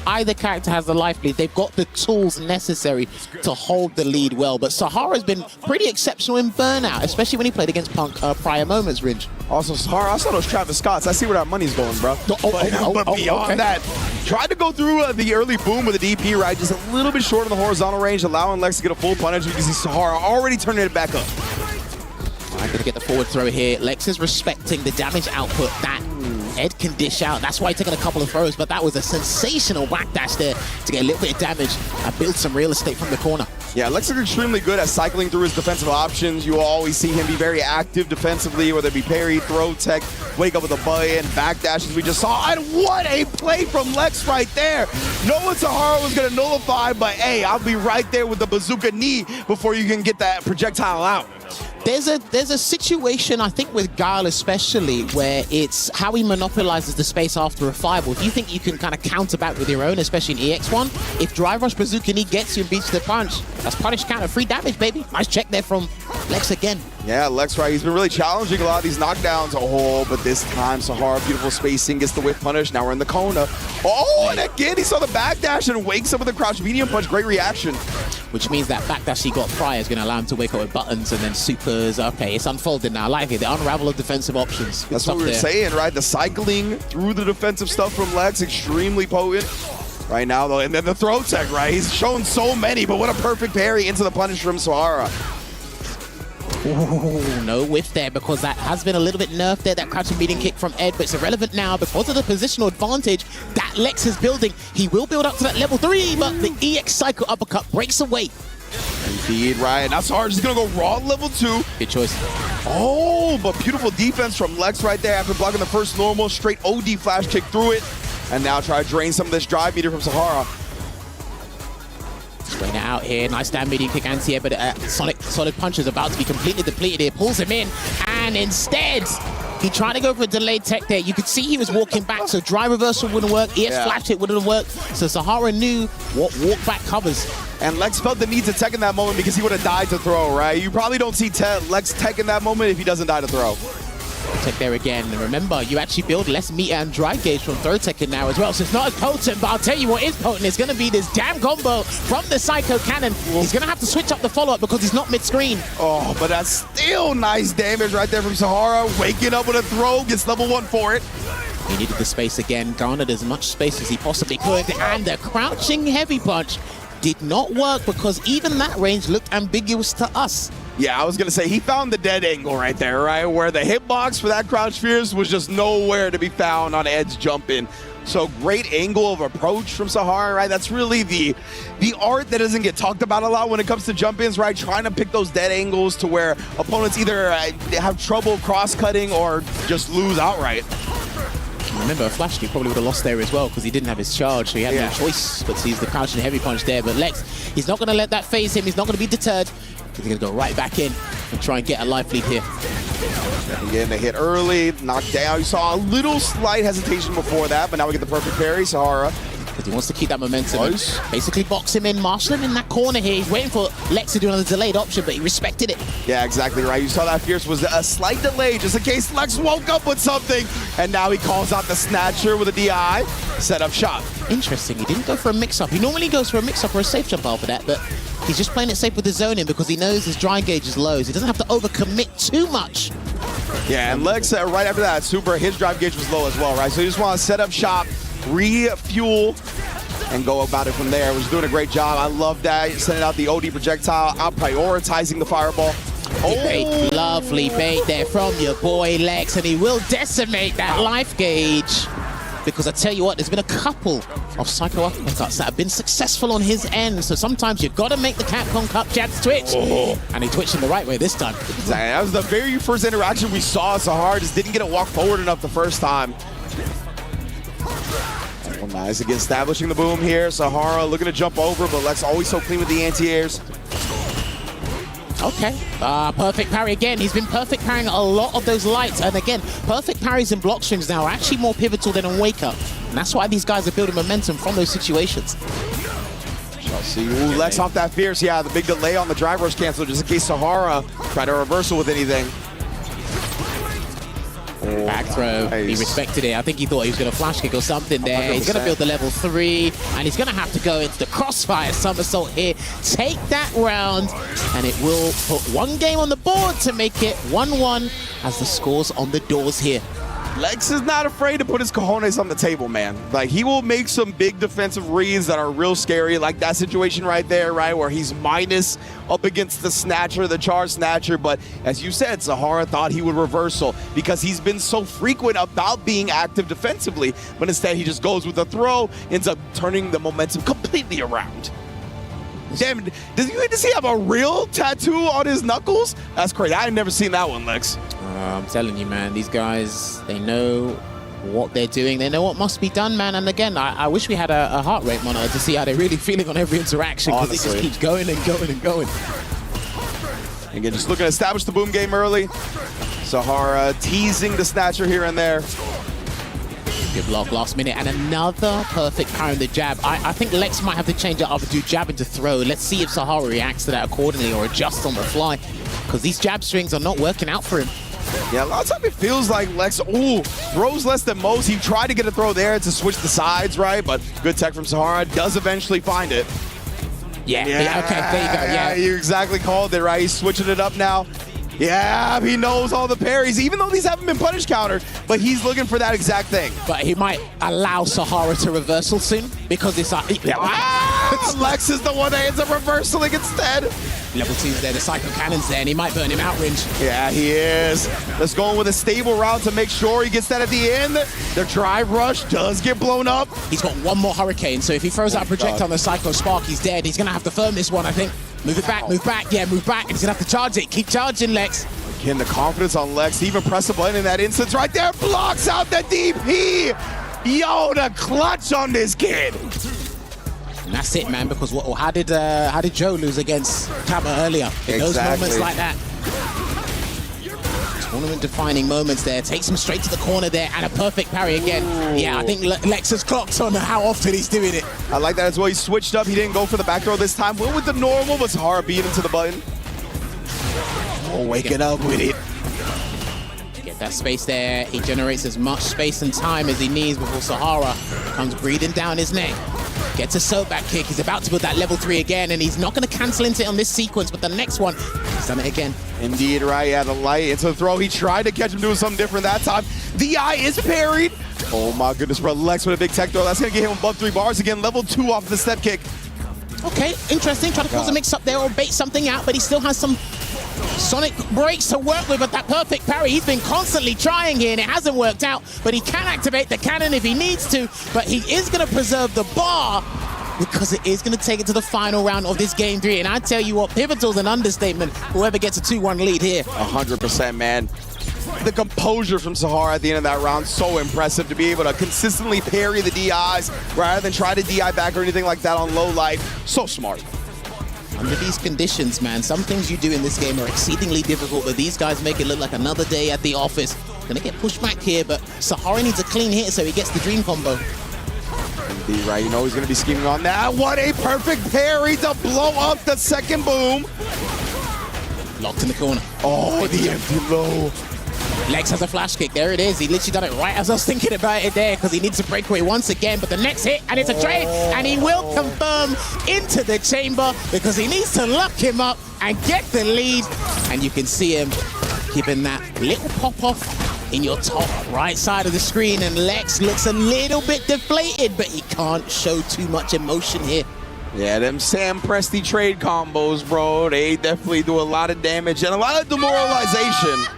either character has the life lead, they've got the tools necessary to hold the lead well. But SAHARA's been pretty exceptional in burnout, especially when he played against Punk prior moments, Ridge. Also, SAHARA, I saw those Travis Scotts. I see where that money's going, bro. But beyond that, tried to go through the early boom with the DP, right? Just a little bit short on the horizontal range, allowing LEXX to get a full punish. You can see SAHARA already turning it back up. I'm going to get the forward throw here. LEXX is respecting the damage output that Ed can dish out. That's why he's taking a couple of throws, but that was a sensational backdash there to get a little bit of damage and build some real estate from the corner. Yeah, LEXX is extremely good at cycling through his defensive options. You will always see him be very active defensively, whether it be parry, throw tech, wake up with a button, backdash as we just saw. And what a play from LEXX right there. No one SAHARA was going to nullify, but hey, I'll be right there with the bazooka knee before you can get that projectile out. There's a situation, I think, with Guile especially, where it's how he monopolizes the space after a fireball. If you think you can kind of counter back with your own, especially in EX1, if Drive Rush Bazooka Knee gets you and beats the punch, that's punish counter, free damage, baby. Nice check there from LEXX again. Yeah, LEXX, right, he's been really challenging a lot of these knockdowns. Oh, but this time SAHARA, beautiful spacing, gets the whip punish. Now we're in the Kona. Oh, and again, he saw the backdash and wakes up with a crouch medium punch. Great reaction. Which means that backdash he got prior is going to allow him to wake up with buttons and then supers. Okay, it's unfolded now. I like it. The unravel of defensive options. That's what we were saying, right? The cycling through the defensive stuff from LEXX, extremely potent. Right now, though, and then the throw tech, right? He's shown so many, but what a perfect parry into the punish from SAHARA. Ooh, no whiff there because that has been a little bit nerfed there, that crouching beating kick from Ed, but it's irrelevant now because of the positional advantage that LEXX is building. He will build up to that level 3, but the EX cycle uppercut breaks away. Indeed, right. Now SAHARA is going to go raw level 2. Good choice. Oh, but beautiful defense from LEXX right there after blocking the first normal, straight OD flash kick through it. And now try to drain some of this drive meter from SAHARA. Spraying it out here. Nice down medium kick anti-air, but solid punch is about to be completely depleted here. Pulls him in, and instead, he tried to go for a delayed tech there. You could see he was walking back, so drive reversal wouldn't work. EX flash hit wouldn't work. So SAHARA knew what walk back covers. And LEXX felt the need to tech in that moment because he would have died to throw, right? You probably don't see LEXX tech in that moment if he doesn't die to throw. Tech there again, and remember, you actually build less meter and drive gauge from throw tech in now as well, so it's not as potent, but I'll tell you what is potent. It's going to be this damn combo from the Psycho Cannon. He's going to have to switch up the follow-up because he's not mid-screen. Oh, but that's still nice damage right there from SAHARA. Waking up with a throw, gets level 1 for it. He needed the space again, garnered as much space as he possibly could, and the crouching heavy punch did not work because even that range looked ambiguous to us. Yeah, I was going to say, he found the dead angle right there, right? Where the hitbox for that crouch fierce was just nowhere to be found on Ed's jump in. So great angle of approach from SAHARA, right? That's really the art that doesn't get talked about a lot when it comes to jump-ins, right? Trying to pick those dead angles to where opponents either have trouble cross-cutting or just lose outright. Remember, a flash kick probably would have lost there as well because he didn't have his charge, so he had no choice but to use the crouching heavy punch there. But LEXX, he's not going to let that phase him. He's not going to be deterred. He's going to go right back in and try and get a life lead here. Getting a hit early, knocked down. You saw a little slight hesitation before that, but now we get the perfect parry, SAHARA. Because he wants to keep that momentum. Nice. Basically box him in, marshal him in that corner here. He's waiting for LEXX to do another delayed option, but he respected it. Yeah, exactly right. You saw that fierce was a slight delay just in case LEXX woke up with something. And now he calls out the snatcher with a DI. Set up shot. Interesting. He didn't go for a mix-up. He normally goes for a mix-up or a safe jump after that, but he's just playing it safe with the zoning because he knows his dry gauge is low, so he doesn't have to overcommit too much. Yeah, and LEXX, right after that, his drive gauge was low as well, right? So you just want to set up shop, refuel, and go about it from there. Was doing a great job. I love that. Sending out the OD projectile, out prioritizing the fireball. Oh, lovely bait there from your boy LEXX, and he will decimate that life gauge. Because I tell you what, there's been a couple of psycho uppercuts that have been successful on his end. So sometimes you've got to make the CAPCOM Cup Jabs twitch. Oh. And he twitched in the right way this time. Exactly. That was the very first interaction we saw. SAHARA just didn't get it walk forward enough the first time. Oh, nice again, establishing the boom here. SAHARA looking to jump over, but LEXX always so clean with the anti-airs. Okay, perfect parry again. He's been perfect parrying a lot of those lights. And again, perfect parries and block strings now are actually more pivotal than on wake up. And that's why these guys are building momentum from those situations. Shall see. Ooh, LEXX off that fierce. Yeah, the big delay on the drive rush cancel just in case SAHARA try to reversal with anything. Back throw. Nice. He respected it. I think he thought he was going to flash kick or something there. 100%. He's going to build the level 3, and he's going to have to go into the crossfire somersault here. Take that round, and it will put one game on the board to make it 1-1 as the scores on the doors here. LEXX is not afraid to put his cojones on the table, man. Like, he will make some big defensive reads that are real scary, like that situation right there, right, where he's minus up against the snatcher, the charge snatcher. But as you said, SAHARA thought he would reversal because he's been so frequent about being active defensively, but instead he just goes with the throw, ends up turning the momentum completely around. Damn, does he have a real tattoo on his knuckles? That's crazy. I've never seen that one, LEXX. I'm telling you, man, these guys, they know what they're doing. They know what must be done, man. And again, I wish we had a heart rate monitor to see how they're really feeling on every interaction, because it just keeps going and going and going. Again, just looking to establish the boom game early. SAHARA teasing the snatcher here and there. Good block last minute, and another perfect power in the jab. I think LEXX might have to change it up and do jab into throw. Let's see if SAHARA reacts to that accordingly or adjusts on the fly, because these jab strings are not working out for him. Yeah, a lot of time it feels like LEXX, throws less than most. He tried to get a throw there to switch the sides, right? But good tech from SAHARA, does eventually find it. Yeah, okay, there you go, yeah. You exactly called it, right? He's switching it up now. Yeah, he knows all the parries, even though these haven't been punish countered, but he's looking for that exact thing. But he might allow SAHARA to reversal soon, because it's like... LEXX is the one that ends up reversaling instead. Level 2's there, the Psycho Cannon's there, and he might burn him out, Ringe. Yeah, he is. Let's go in with a stable route to make sure he gets that at the end. The drive rush does get blown up. He's got one more Hurricane, so if he throws out a projectile on the Psycho Spark, he's dead. He's going to have to firm this one, I think. Move it back, move back. Yeah, move back. And he's going to have to charge it. Keep charging, LEXX. Again, the confidence on LEXX. He even pressed the button in that instance right there. Blocks out the DP. Yo, the clutch on this kid. And that's it, man, because how did Joe lose against Kaba earlier? In those moments like that. Tournament-defining moments there. Takes him straight to the corner there, and a perfect parry again. Ooh. Yeah, I think LEXX has clocked on how often he's doing it. I like that as well. He switched up. He didn't go for the back throw this time. Went with the normal, but SAHARA beat him to the button. Waking up with it. Get that space there. He generates as much space and time as he needs before SAHARA comes breathing down his neck. Gets a soap back kick. He's about to build that level 3 again, and he's not going to cancel into it on this sequence, but the next one, he's done it again. Indeed, right? Yeah, the light into the throw. He tried to catch him doing something different that time. The eye is parried. Oh my goodness, bro. LEXX with a big tech throw. That's going to get him above 3 bars again. Level 2 off the step kick. Okay, interesting. Try to cause a mix-up there or bait something out, but he still has some sonic breaks to work with. But that perfect parry, he's been constantly trying here, and it hasn't worked out. But he can activate the cannon if he needs to, but he is going to preserve the bar, because it is going to take it to the final round of this Game 3. And I tell you what, pivotal's an understatement. Whoever gets a 2-1 lead here. 100%, man. The composure from SAHARA at the end of that round, so impressive to be able to consistently parry the DIs rather than try to DI back or anything like that on low life. So smart. Under these conditions, man, some things you do in this game are exceedingly difficult, but these guys make it look like another day at the office. Gonna get pushed back here, but SAHARA needs a clean hit so he gets the dream combo. Indeed, right? You know he's going to be scheming on that. What a perfect parry to blow up the second boom. Locked in the corner. Oh, the empty low. LEXX has a flash kick. There it is. He literally done it right as I was thinking about it there, because he needs to break away once again. But the next hit, and it's a trade, and he will confirm into the chamber, because he needs to lock him up and get the lead. And you can see him giving that little pop-off in your top right side of the screen, and LEXX looks a little bit deflated, but he can't show too much emotion here. Yeah, them Sam Presti trade combos, bro, they definitely do a lot of damage and a lot of demoralization.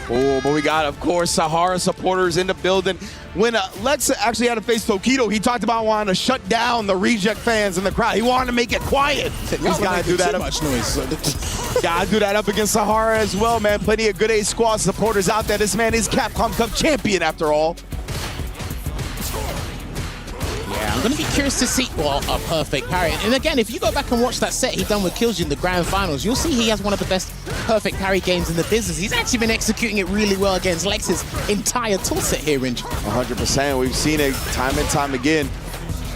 Oh, but we got, of course, SAHARA supporters in the building. When LEXX actually had to face Tokido, he talked about wanting to shut down the reject fans in the crowd. He wanted to make it quiet. He's got to do that. Too much noise. Got to do that up against SAHARA as well, man. Plenty of good A squad supporters out there. This man is CAPCOM Cup champion, after all. Yeah, I'm going to be curious to see, well, a perfect parry. And again, if you go back and watch that set he done with Killjoy in the grand finals, you'll see he has one of the best perfect parry games in the business. He's actually been executing it really well against LEXX's entire tool set here, Ringe. 100%. We've seen it time and time again.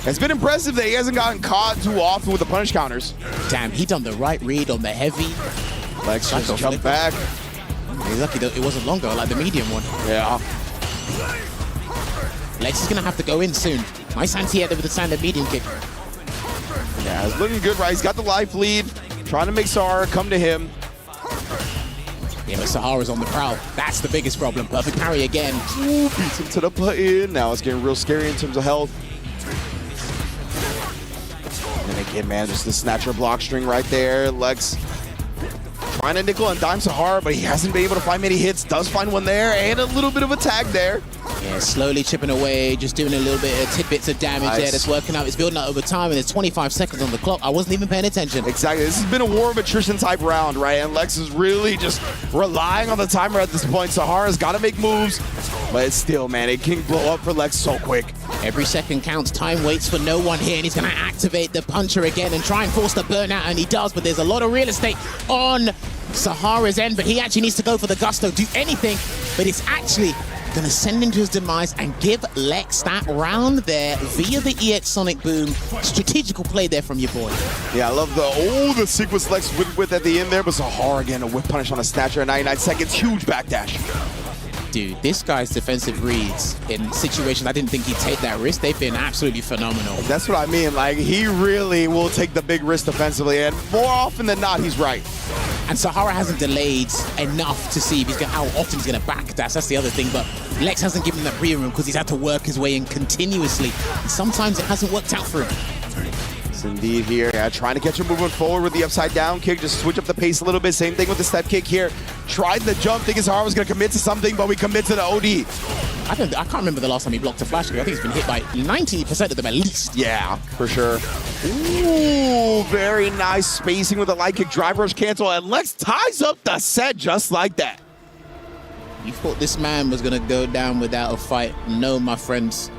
It's been impressive that he hasn't gotten caught too often with the punish counters. Damn, he done the right read on the heavy. LEXX just jumped back. He's lucky that it wasn't longer, like the medium one. Yeah. LEXX is going to have to go in soon. Nice anti-air with the standard medium kick. Yeah, it's looking good, right? He's got the life lead. Trying to make SAHARA come to him. Yeah, but SAHARA's on the prowl. That's the biggest problem. Perfect parry again. Ooh, beats him to the play-in. Now it's getting real scary in terms of health. And then again, man, just the snatcher block string right there. LEXX trying to nickel and dime SAHARA, but he hasn't been able to find many hits. Does find one there, and a little bit of a tag there. Yeah, slowly chipping away, just doing a little bit of tidbits of damage there. That's working out. It's building up over time, and there's 25 seconds on the clock. I wasn't even paying attention. Exactly. This has been a war of attrition type round, right? And LEXX is really just relying on the timer at this point. SAHARA's got to make moves, but it's still, man, it can blow up for LEXX so quick. Every second counts. Time waits for no one here, and he's going to activate the puncher again and try and force the burnout, and he does, but there's a lot of real estate on SAHARA's end, but he actually needs to go for the gusto, do anything, but it's actually going to send him to his demise and give LEXX that round there via the EX Sonic Boom. Strategical play there from your boy. Yeah, I love the sequence LEXX with at the end there, but SAHARA again, a whip punish on a snatcher at 99 seconds, huge backdash. Dude, this guy's defensive reads in situations I didn't think he'd take that risk, they've been absolutely phenomenal. That's what I mean, like, he really will take the big risk defensively, and more often than not, he's right. And SAHARA hasn't delayed enough to see if he's how often he's going to backdash. That's the other thing. But LEXX hasn't given him that breathing room because he's had to work his way in continuously. And sometimes it hasn't worked out for him. Yes, indeed here. Yeah, trying to catch him moving forward with the upside down kick. Just switch up the pace a little bit. Same thing with the step kick here. Tried the jump, thinking SAHARA was going to commit to something, but we commit to the OD. I can't remember the last time he blocked a flash kick. I think he's been hit by 90% of them at least. Yeah, for sure. Ooh, very nice spacing with a light kick, drive rush cancel, and LEXX ties up the set just like that. You thought this man was going to go down without a fight? No, my friends.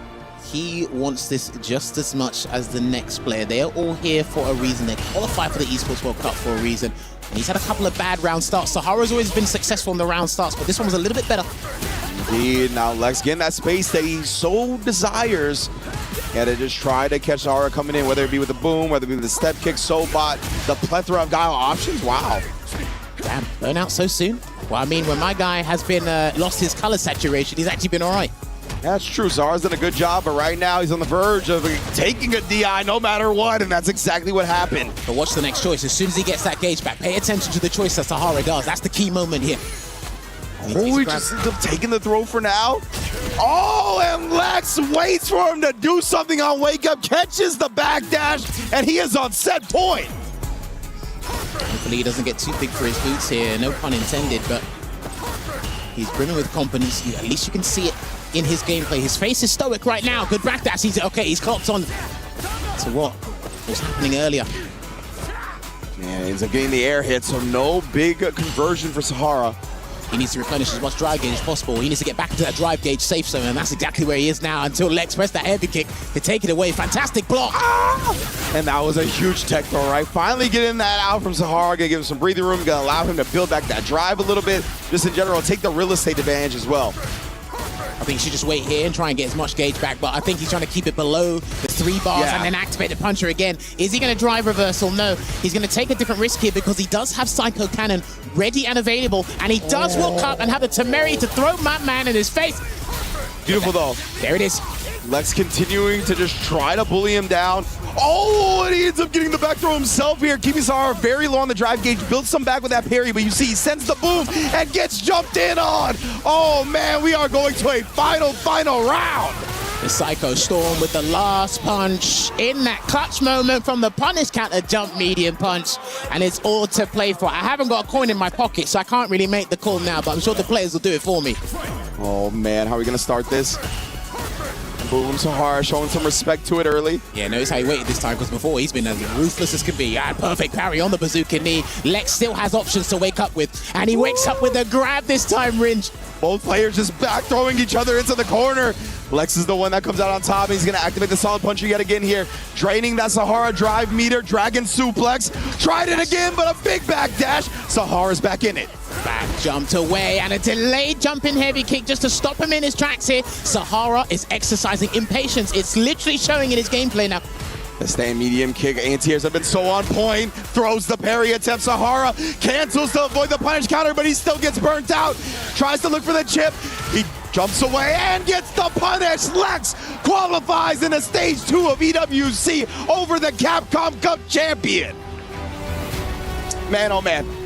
He wants this just as much as the next player. They are all here for a reason. They qualify for the Esports World Cup for a reason. And he's had a couple of bad round starts. SAHARA's always been successful in the round starts, but this one was a little bit better. Indeed. Now LEXX getting that space that he so desires. Yeah, to just try to catch SAHARA coming in, whether it be with the boom, whether it be with the step kick, so bot, the plethora of guile options. Wow. Damn, burnout so soon? Well, I mean, when my guy has been lost his color saturation, he's actually been all right. That's true. SAHARA's done a good job, but right now he's on the verge of taking a DI no matter what, and that's exactly what happened. But watch the next choice. As soon as he gets that gauge back, pay attention to the choice that SAHARA does. That's the key moment here. Oh, he just ends up taking the throw for now. Oh, and LEXX waits for him to do something on wake up, catches the backdash, and he is on set point. Hopefully he doesn't get too big for his boots here. No pun intended, but he's brimming with confidence. At least you can see it in his gameplay. His face is stoic right now. Good backdash. He's okay. He's clocked on to what was happening earlier. Yeah, he ends up getting the air hit, so no big conversion for SAHARA. He needs to replenish as much drive gauge as possible. He needs to get back into that drive gauge safe zone, and that's exactly where he is now until LEXX pressed that heavy kick to take it away. Fantastic block. Ah! And that was a huge tech throw, right? Finally getting that out from SAHARA. Gonna give him some breathing room, gonna allow him to build back that drive a little bit. Just in general, take the real estate advantage as well. I think he should just wait here and try and get as much gauge back, but I think he's trying to keep it below the 3 bars and then activate the puncher again. Is he going to drive reversal? No. He's going to take a different risk here because he does have Psycho Cannon ready and available, and he does walk up and have the temerity to throw Madman in his face. Beautiful though. There it is. LEXX continuing to just try to bully him down. Oh, and he ends up getting the back throw himself here. Keeping SAHARA very low on the drive gauge. Builds some back with that parry, but you see he sends the boom and gets jumped in on. Oh man, we are going to a final round. The Psycho Storm with the last punch in that clutch moment from the punish counter jump medium punch, and it's all to play for. I haven't got a coin in my pocket, so I can't really make the call now, but I'm sure the players will do it for me. Oh man, how are we gonna start this? Boom, SAHARA showing some respect to it early. Yeah, notice how he waited this time, because before he's been as ruthless as can be. Perfect parry on the bazooka knee. LEXX still has options to wake up with, and he wakes up with a grab this time, Ringe. Both players just back throwing each other into the corner. LEXX is the one that comes out on top. He's going to activate the solid puncher yet again here. Draining that SAHARA drive meter, dragon suplex. Tried it again, but a big backdash. SAHARA's back in it. Back jumped away, and a delayed jumping heavy kick just to stop him in his tracks here. SAHARA is exercising impatience. It's literally showing in his gameplay now. The stand medium kick, anti-airs have been so on point. Throws the parry attempt. SAHARA cancels to avoid the punish counter, but he still gets burnt out. Tries to look for the chip. He Jumps away and gets the punish. LEXX qualifies in the stage 2 of EWC over the Capcom Cup champion. Man, oh man.